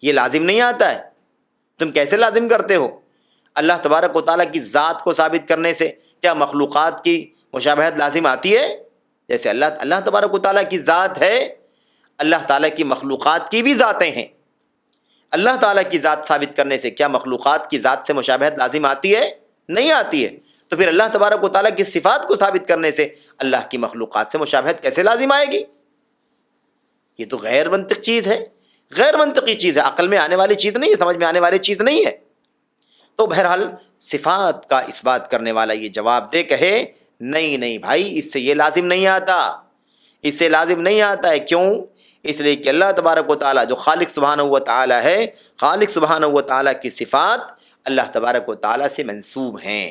یہ لازم نہیں آتا ہے۔ تم کیسے لازم کرتے ہو؟ اللہ تبارک و تعالیٰ کی ذات کو ثابت کرنے سے کیا مخلوقات کی مشابہت لازم آتی ہے؟ جیسے اللہ تبارک و تعالیٰ کی ذات ہے، اللہ تعالیٰ کی مخلوقات کی بھی ذاتیں ہیں، اللہ تعالیٰ کی ذات ثابت کرنے سے کیا مخلوقات کی ذات سے مشابہت لازم آتی ہے؟ نہیں آتی ہے۔ تو پھر اللہ تبارک و تعالیٰ کی صفات کو ثابت کرنے سے اللہ کی مخلوقات سے مشابہت کیسے لازم آئے گی؟ یہ تو غیر منطق چیز ہے، غیر منطقی چیز ہے، عقل میں آنے والی چیز نہیں ہے، سمجھ میں آنے والی چیز نہیں ہے۔ تو بہرحال صفات کا اس بات کرنے والا یہ جواب دے کہے نہیں بھائی، اس سے یہ لازم نہیں آتا، اس سے لازم نہیں آتا ہے۔ کیوں؟ اس لیے کہ اللہ تبارک و تعالیٰ جو خالق سبحانہ و تعالیٰ ہے، خالق سبحانہ و تعالیٰ کی صفات اللہ تبارک و تعالیٰ سے منسوب ہیں۔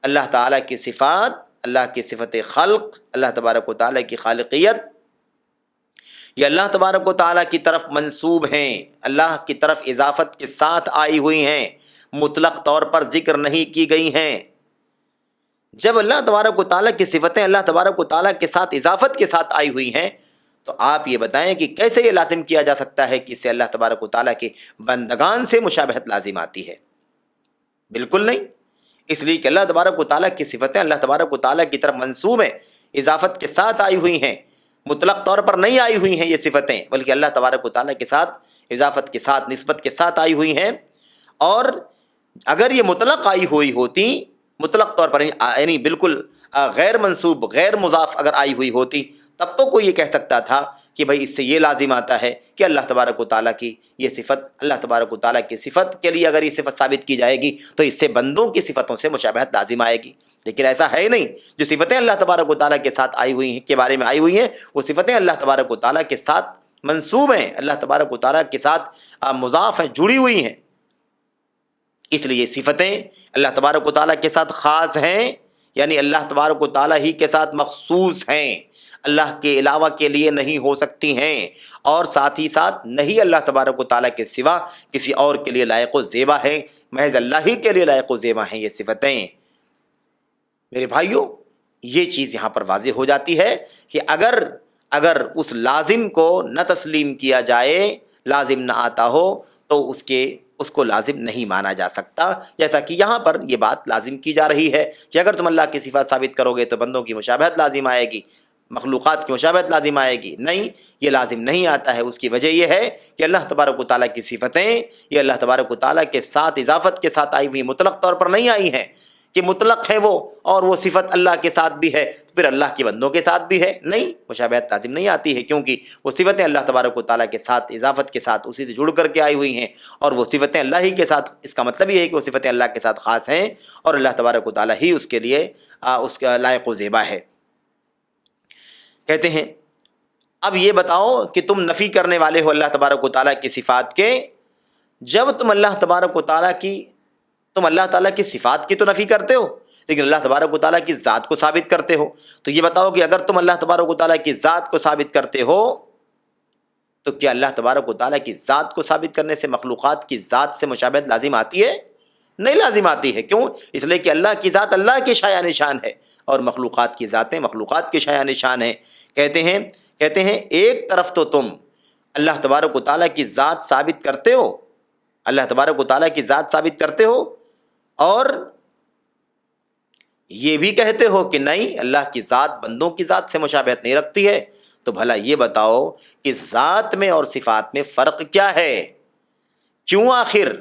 اللہ تعالیٰ کی صفات، اللہ کی صفت خلق، اللہ تبارک و تعالیٰ کی خالقیت، یہ اللہ تبارک و تعالیٰ کی طرف منسوب ہیں، اللہ کی طرف اضافت کے ساتھ آئی ہوئی ہیں، مطلق طور پر ذکر نہیں کی گئی ہیں۔ جب اللہ تبارک و تعالیٰ کی صفتیں اللہ تبارک و تعالیٰ کے ساتھ اضافت کے ساتھ آئی ہوئی ہیں تو آپ یہ بتائیں کہ کیسے یہ لازم کیا جا سکتا ہے کہ اس سے اللہ تبارک و تعالیٰ کے بندگان سے مشابہت لازم آتی ہے؟ بالکل نہیں، اس لیے کہ اللہ تبارک و تعالیٰ کی صفتیں اللہ تبارک و تعالیٰ کی طرف منسوب ہیں، اضافت کے ساتھ آئی ہوئی ہیں، مطلق طور پر نہیں آئی ہوئی ہیں یہ صفتیں، بلکہ اللہ تبارک و تعالیٰ کے ساتھ اضافت کے ساتھ نسبت کے ساتھ آئی ہوئی ہیں۔ اور اگر یہ مطلق آئی ہوئی ہوتی، مطلق طور پر یعنی بالکل غیر منصوب غیر مضاف اگر آئی ہوئی ہوتی، تب تو کوئی یہ کہہ سکتا تھا کہ بھائی اس سے یہ لازم آتا ہے کہ اللہ تبارک و تعالیٰ کی یہ صفت، اللہ تبارک و تعالیٰ کی صفت کے لیے اگر یہ صفت ثابت کی جائے گی تو اس سے بندوں کی صفتوں سے مشابہت لازم آئے گی۔ لیکن ایسا ہے ہی نہیں۔ جو صفتیں اللہ تبارک و تعالیٰ کے ساتھ آئی ہوئی ہیں، کے بارے میں آئی ہوئی ہیں، وہ صفتیں اللہ تبارک و تعالیٰ کے ساتھ منسوب ہیں، اللہ تبارک و تعالیٰ کے ساتھ مضاف ہیں، جڑی ہوئی ہیں۔ اس لیے صفتیں اللہ تبارک و تعالیٰ کے ساتھ خاص ہیں، یعنی اللہ تبارک و تعالیٰ ہی کے ساتھ مخصوص ہیں، اللہ کے علاوہ کے لیے نہیں ہو سکتی ہیں، اور ساتھ ہی ساتھ نہیں اللہ تبارک و تعالیٰ کے سوا کسی اور کے لیے لائق و زیبا ہے، محض اللہ ہی کے لیے لائق و زیبا ہیں یہ صفتیں۔ میرے بھائیوں، یہ چیز یہاں پر واضح ہو جاتی ہے کہ اگر اس لازم کو نہ تسلیم کیا جائے، لازم نہ آتا ہو، تو اس کو لازم نہیں مانا جا سکتا، جیسا کہ یہاں پر یہ بات لازم کی جا رہی ہے کہ اگر تم اللہ کی صفات ثابت کرو گے تو بندوں کی مشابہت لازم آئے گی، مخلوقات کی مشابہت لازم آئے گی۔ نہیں، یہ لازم نہیں آتا ہے۔ اس کی وجہ یہ ہے کہ اللہ تبارک و تعالیٰ کی صفتیں یہ اللہ تبارک و تعالیٰ کے ساتھ اضافت کے ساتھ آئی ہوئی، مطلق طور پر نہیں آئی ہیں کہ مطلق ہے وہ اور وہ صفت اللہ کے ساتھ بھی ہے پھر اللہ کے بندوں کے ساتھ بھی ہے۔ نہیں، مشابہت لازم نہیں آتی ہے، کیونکہ وہ صفتیں اللہ تبارک و تعالیٰ کے ساتھ اضافت کے ساتھ اسی سے جڑ کر کے آئی ہوئی ہیں، اور وہ صفتیں اللہ ہی کے ساتھ، اس کا مطلب یہ ہے کہ وہ صفتیں اللہ کے ساتھ خاص ہیں اور اللہ تبارک و تعالیٰ ہی اس کے لیے اس کا لائق و زیبا ہے۔ کہتے ہیں اب یہ بتاؤ کہ تم نفی کرنے والے ہو اللہ تبارک و تعالیٰ کی صفات کے، جب تم اللہ تبارک و تعالیٰ کی صفات کی تو نفی کرتے ہو، لیکن اللہ تبارک و تعالیٰ کی ذات کو ثابت کرتے ہو۔ تو یہ بتاؤ کہ اگر تم اللہ تبارک و تعالیٰ کی ذات کو ثابت کرتے ہو تو کیا اللہ تبارک و تعالیٰ کی ذات کو ثابت کرنے سے مخلوقات کی ذات سے مشابہت لازم آتی ہے؟ نہیں لازم آتی ہے۔ کیوں؟ اس لیے کہ اللہ کی ذات اللہ کی شایع نشان ہے اور مخلوقات کی ذاتیں مخلوقات کی شایع نشان ہیں۔ کہتے ہیں ایک طرف تو تم اللہ تبارک و تعالیٰ کی ذات ثابت کرتے ہو، اللہ تبارک و تعالیٰ کی ذات ثابت کرتے ہو، اور یہ بھی کہتے ہو کہ نہیں، اللہ کی ذات بندوں کی ذات سے مشابہت نہیں رکھتی ہے۔ تو بھلا یہ بتاؤ کہ ذات میں اور صفات میں فرق کیا ہے؟ کیوں آخر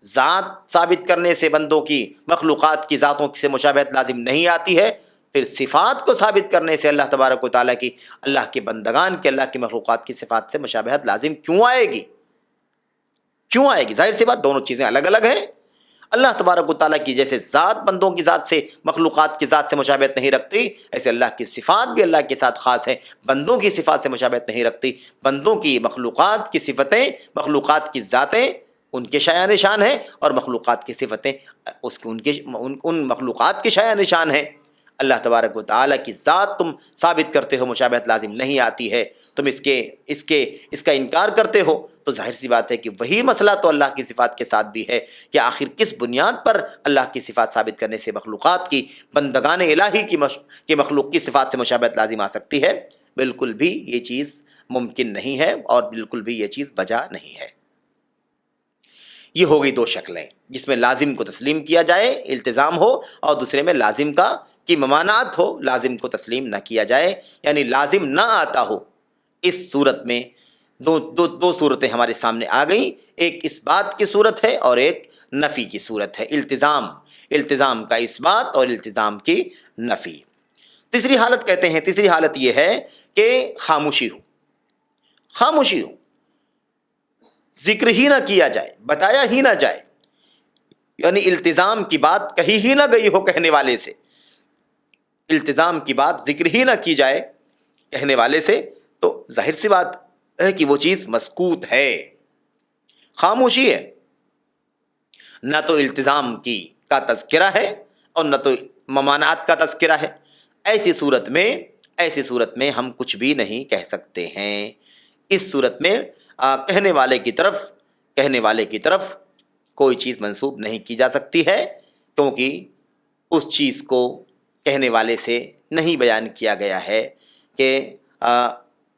ذات ثابت کرنے سے بندوں کی، مخلوقات کی ذاتوں سے مشابہت لازم نہیں آتی ہے، پھر صفات کو ثابت کرنے سے اللہ تبارک و تعالیٰ کی، اللہ کے بندگان کے، اللہ کی مخلوقات کی صفات سے مشابہت لازم کیوں آئے گی؟ کیوں آئے گی؟ ظاہر سی بات دونوں چیزیں الگ الگ ہیں۔ اللہ تبارک و تعالیٰ کی جیسے ذات بندوں کی ذات سے، مخلوقات کی ذات سے مشابہت نہیں رکھتی، ایسے اللہ کی صفات بھی اللہ کے ساتھ خاص ہیں، بندوں کی صفات سے مشابہت نہیں رکھتی۔ بندوں کی مخلوقات کی صفتیں، مخلوقات کی ذاتیں ان کے شایع نشان ہیں، اور مخلوقات کی صفتیں ان مخلوقات کے شایع نشان ہیں۔ اللہ تبارک و تعالیٰ کی ذات تم ثابت کرتے ہو، مشابہت لازم نہیں آتی ہے، تم اس کا انکار کرتے ہو، تو ظاہر سی بات ہے کہ وہی مسئلہ تو اللہ کی صفات کے ساتھ بھی ہے کہ آخر کس بنیاد پر اللہ کی صفات ثابت کرنے سے مخلوقات کی، بندگان الہی کی مخلوق کی صفات سے مشابہت لازم آ سکتی ہے؟ بالکل بھی یہ چیز ممکن نہیں ہے، اور بالکل بھی یہ چیز بجا نہیں ہے۔ یہ ہو گئی دو شکلیں، جس میں لازم کو تسلیم کیا جائے، التزام ہو، اور دوسرے میں لازم کی ممانعت ہو، لازم کو تسلیم نہ کیا جائے، یعنی لازم نہ آتا ہو۔ اس صورت میں دو صورتیں ہمارے سامنے آ گئیں، ایک اس بات کی صورت ہے اور ایک نفی کی صورت ہے، التزام کا اس بات اور التزام کی نفی۔ تیسری حالت کہتے ہیں، تیسری حالت یہ ہے کہ خاموشی ہو، ذکر ہی نہ کیا جائے، بتایا ہی نہ جائے، یعنی التزام کی بات کہی ہی نہ گئی ہو کہنے والے سے، التزام کی بات ذکر ہی نہ کی جائے کہنے والے سے، تو ظاہر سی بات ہے کہ وہ چیز مسکوت ہے، خاموشی ہے، نہ تو التزام کا تذکرہ ہے اور نہ تو ممانعت کا تذکرہ ہے۔ ایسی صورت میں ہم کچھ بھی نہیں کہہ سکتے ہیں۔ اس صورت میں کہنے والے کی طرف کوئی چیز منسوب نہیں کی جا سکتی ہے، کیونکہ اس چیز کو کہنے والے سے نہیں بیان کیا گیا ہے کہ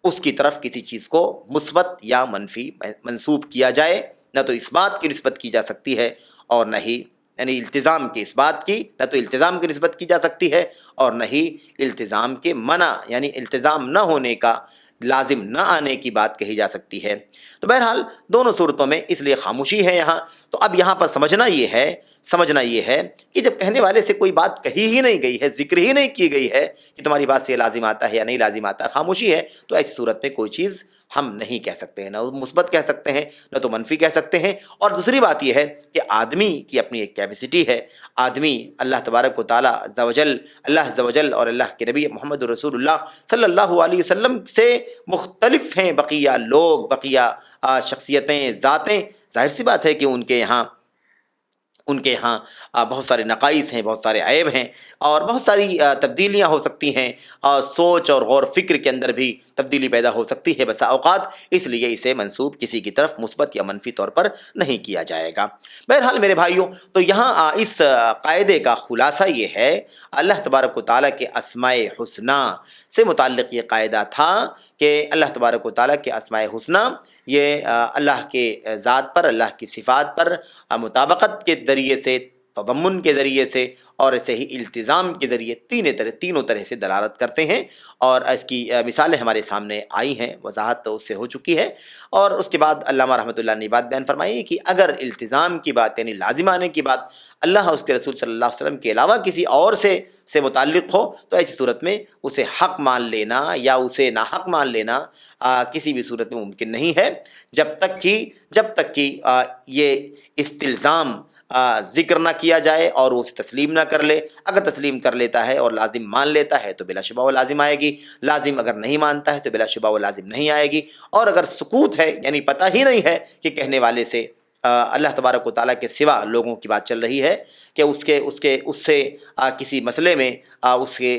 اس کی طرف کسی چیز کو مثبت یا منفی منسوب کیا جائے، نہ تو اس بات کی نسبت کی جا سکتی ہے اور نہ ہی یعنی التزام کی اس بات کی نہ تو التزام کی نسبت کی جا سکتی ہے اور نہ ہی التزام کے منع یعنی التزام نہ ہونے کا لازم نہ آنے کی بات کہی جا سکتی ہے۔ تو بہرحال دونوں صورتوں میں اس لیے خاموشی ہے یہاں۔ تو اب یہاں پر سمجھنا یہ ہے کہ جب کہنے والے سے کوئی بات کہی ہی نہیں گئی ہے، ذکر ہی نہیں کی گئی ہے کہ تمہاری بات سے یہ لازم آتا ہے یا نہیں لازم آتا، خاموشی ہے، تو ایسی صورت میں کوئی چیز ہم نہیں کہہ سکتے ہیں، نہ مثبت کہہ سکتے ہیں نہ تو منفی کہہ سکتے ہیں۔ اور دوسری بات یہ ہے کہ آدمی کی اپنی ایک کیپیسٹی ہے، آدمی اللہ تبارک و تعالیٰ عز و جل اور اللہ کے نبی محمد رسول اللہ صلی اللہ علیہ وسلم سے مختلف ہیں بقیہ لوگ، بقیہ شخصیتیں، ذاتیں۔ ظاہر سی بات ہے کہ ان کے یہاں بہت سارے نقائص ہیں، بہت سارے عیب ہیں اور بہت ساری تبدیلیاں ہو سکتی ہیں، اور سوچ اور غور فکر کے اندر بھی تبدیلی پیدا ہو سکتی ہے بسا اوقات، اس لیے اسے منسوب کسی کی طرف مثبت یا منفی طور پر نہیں کیا جائے گا۔ بہرحال میرے بھائیوں، تو یہاں اس قاعدے کا خلاصہ یہ ہے، اللہ تبارک و تعالیٰ کے اسماء حسنی سے متعلق یہ قاعدہ تھا کہ اللہ تبارک و تعالیٰ کے اسماء حسنی یہ اللہ کے ذات پر، اللہ کی صفات پر مطابقت کے ذریعے سے، تضمن کے ذریعے سے اور ایسے ہی التزام کے ذریعے تینوں طرح سے دلالت کرتے ہیں، اور اس کی مثالیں ہمارے سامنے آئی ہیں، وضاحت تو اس سے ہو چکی ہے۔ اور اس کے بعد علامہ رحمۃ اللہ نے بات بیان فرمائی کہ اگر التزام کی بات یعنی لازم آنے کی بات اللہ اور اس کے رسول صلی اللہ علیہ وسلم کے علاوہ کسی اور سے متعلق ہو تو ایسی صورت میں اسے حق مان لینا یا اسے ناحق مان لینا کسی بھی صورت میں ممکن نہیں ہے، جب تک کہ یہ استلزام ذکر نہ کیا جائے اور وہ اسے تسلیم نہ کر لے۔ اگر تسلیم کر لیتا ہے اور لازم مان لیتا ہے تو بلا شبہ وہ لازم آئے گی، لازم اگر نہیں مانتا ہے تو بلا شبہ وہ لازم نہیں آئے گی، اور اگر سکوت ہے یعنی پتہ ہی نہیں ہے کہ کہنے والے سے اللہ تبارک و تعالیٰ کے سوا لوگوں کی بات چل رہی ہے کہ اس سے کسی مسئلے میں اس کے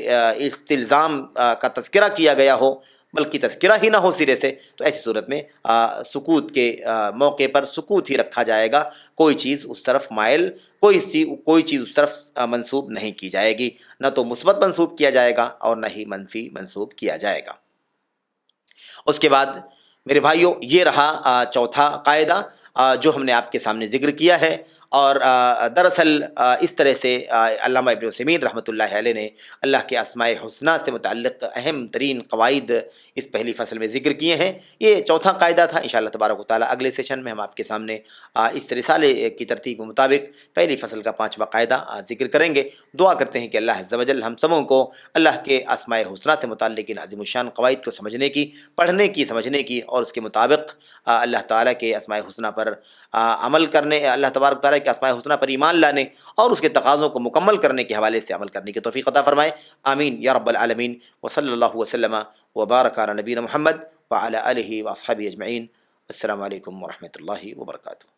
استلزام کا تذکرہ کیا گیا ہو بلکہ تذکرہ ہی نہ ہو سرے سے، تو ایسی صورت میں سکوت کے موقع پر سکوت ہی رکھا جائے گا، کوئی چیز اس طرف منسوب نہیں کی جائے گی، نہ تو مثبت منسوب کیا جائے گا اور نہ ہی منفی منسوب کیا جائے گا۔ اس کے بعد میرے بھائیوں یہ رہا چوتھا قاعدہ جو ہم نے آپ کے سامنے ذکر کیا ہے، اور دراصل اس طرح سے علامہ ابن عثیمین رحمۃ اللہ علیہ نے اللہ کے اسماء حسنی سے متعلق اہم ترین قواعد اس پہلی فصل میں ذکر کیے ہیں۔ یہ چوتھا قاعدہ تھا، انشاءاللہ تبارک و تعالیٰ اگلے سیشن میں ہم آپ کے سامنے اس رسالے کی ترتیب کے مطابق پہلی فصل کا 5واں قاعدہ ذکر کریں گے۔ دعا کرتے ہیں کہ اللہ عز و جل ہم سبوں کو اللہ کے اسماء حسنی سے متعلق ان عظیم الشان قواعد کو سمجھنے کی، پڑھنے کی، سمجھنے کی اور اس کے مطابق اللہ تعالیٰ کے اسماء حسنی پر عمل کرنے، اللہ تبارک تعالیٰ کے اسماء حسنی پر ایمان لانے اور اس کے تقاضوں کو مکمل کرنے کے حوالے سے عمل کرنے کی توفیق عطا فرمائے، آمین یا رب العالمین۔ وصلی اللہ وسلم وبارک علی نبینا محمد وعلی آلہ واصحابہ اجمعین۔ السلام علیکم ورحمۃ اللہ وبرکاتہ۔